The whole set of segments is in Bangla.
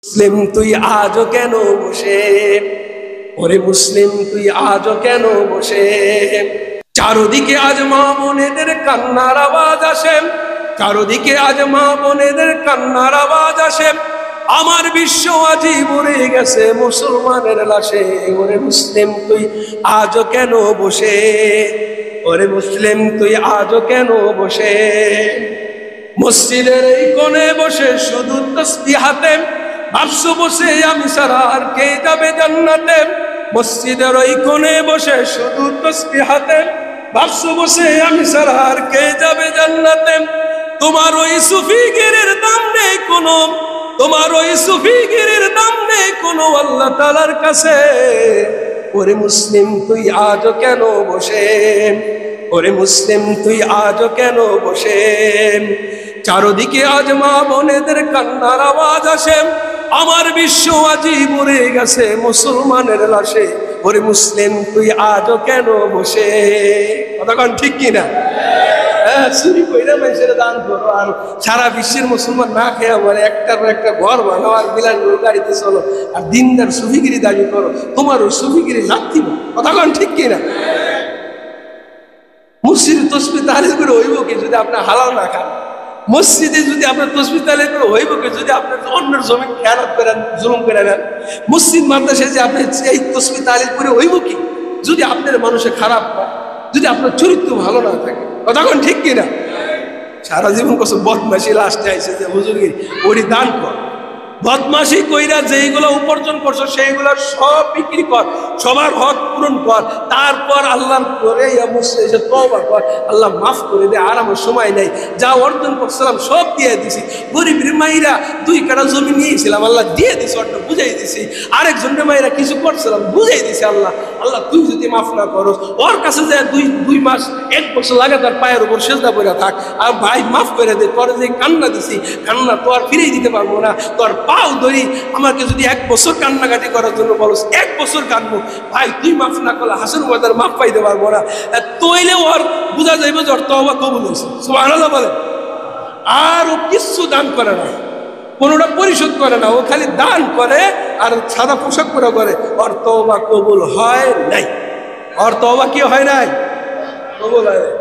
মুসলিম তুই আজও কেন বসে, ওরে মুসলিম তুই আজও কেন বসে। চারদিকে আজ মা বোনেদের কান্নার আওয়াজ আসে, চারদিকে আজ মা বোনেদের কান্নার আওয়াজ আসে। আমার বিশ্ব আজি ভরে গেছে মুসলমানের লাশে। ওরে মুসলিম তুই আজও কেন বসে, ওরে মুসলিম তুই আজও কেন বসে। মসজিদের এই কোণে বসে শুধু তাসবিহ হাতে ভাবছো বসে আমি ছাড়া আর কে যাবে জান্নাতে। মসজিদের ওই কোণে বসে শুধু তাসবিহ হাতে ভাবছো বসে আমি ছাড়া আর কে যাবে জান্নাতে। তোমার ওই সুফিগিরির দাম নেই কোনো, তোমার ওই সুফিগিরির দাম নেই কোনো আল্লাহ তাআলার কাছে। ওরে মুসলিম তুই আজও কেন বসে, ওরে মুসলিম তুই আজও কেন বসে। চারদিকে আজ মা বোনেদের কান্নার আওয়াজ আসে, আমার বিশ্ব আজি ভরে গেছে মুসলমানের লাশে। ওরে মুসলিম তুই আজও কেন বসে। কতক্ষণ ঠিক কিনা? চুরি কইরা মানুষের দান করো আর সারা বিশ্বের মুসলমান না খেয়ে আমার একটার পর একটা ঘর বানাও আর বিলাসবহুল গাড়িতে চলো আর দিনদার সুফিগিরি দাবি করো, তোমার ওই সুফিগিরি লাথি না। কতক্ষণ ঠিক কিনা? মসজিদে তসবিহ তাহলিল করে হইব কি যদি আপনি হালাল না খান? মসজিদে যদি আপনার তসবিহ তাহলিল করে হইব কি যদি আপনার অন্যের জমি খেয়ানত করেন, জুলুম করে নেন? মসজিদ মাদ্রাসায় যে আপনি এই তসবিহ তাহলিল করে হইব কি যদি আপনার মানুষে খারাপ পায়, যদি আপনার চরিত্র ভালো না থাকে? কতক্ষণ ঠিক কিনা? সারা জীবন কত বদমাশি, লাস্টে আইসে যে হুজুরগিরি ওরি দান কর। বদমাশি কইরা যেইগুলো উপার্জন করছো সেইগুলো সব বিক্রি কর, সবার হক পূরণ কর, তারপর আল্লাহর করে এসে তওবা কর, আল্লাহ মাফ করে দে। আর আমার সময় নাই, যা অর্জন করছিলাম সব দিয়ে দিছি। গরিবের মাইরা 2 কাঠা জমি নিয়েছিলাম, আল্লাহ দিয়ে দিছি, অর্থ বুঝাই দিছি। আরেকজনের মাইরা কিছু করছিলাম, বুঝাই দিছি। আল্লাহ আল্লাহ তুই যদি মাফ না করো, ওর কাছে যায় 2 মাস 1 বছর লাগে তার পায়ের উপর সেজদা করে থাক, আর ভাই মাফ করে দে। তোর যে কান্না দিছি, কান্না তো আর ফিরেই দিতে পারবো না। তোর পাও ধরি, আমাকে যদি 1 বছর কান্নাকাটি করার জন্য বলস, 1 বছর কাঁদবো। ভাই তুই মাফ না করলে হাসন বাজার মাফ পাইতে পারবো না। তৈলে ওর বুঝা যাইবে যে ওর তওবা কবুল হয়েছে। সুবহানাল্লাহ বলে। আর ও কিচ্ছু দান করে না, কোনোটা পরিশোধ করে না, ও খালি দান করে আর সাদা পোশাক পরে করে। ওর তওবা কবুল হয় নাই, ওর তওবা কি হয় নাই? কবুল হয় নাই।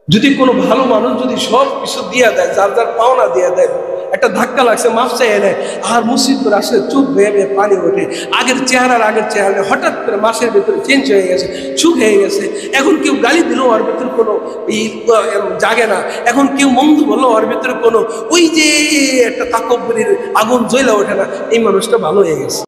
যদি কোনো ভালো মানুষ যদি সব কিছু দিয়ে দেয়, যার যার পাওনা দিয়ে দেয়, একটা ধাক্কা লাগছে মাফ চাইয়ে নেয়, আর মসজিদ করে আসলে চোখ বেয়ে বেয়ে পানি ওঠে। আগের চেহারার আগের চেহারা হঠাৎ করে মাসের ভিতরে চেঞ্জ হয়ে গেছে, সুখ হয়ে গেছে। এখন কেউ গালি দিলেও ওর ভিতরে কোনো জাগে না, এখন কেউ মন্দ বললো ওর ভিতরে কোনো ওই যে একটা তাকব্বুরির আগুন জ্বলে ওঠে না। এই মানুষটা ভালো হয়ে গেছে।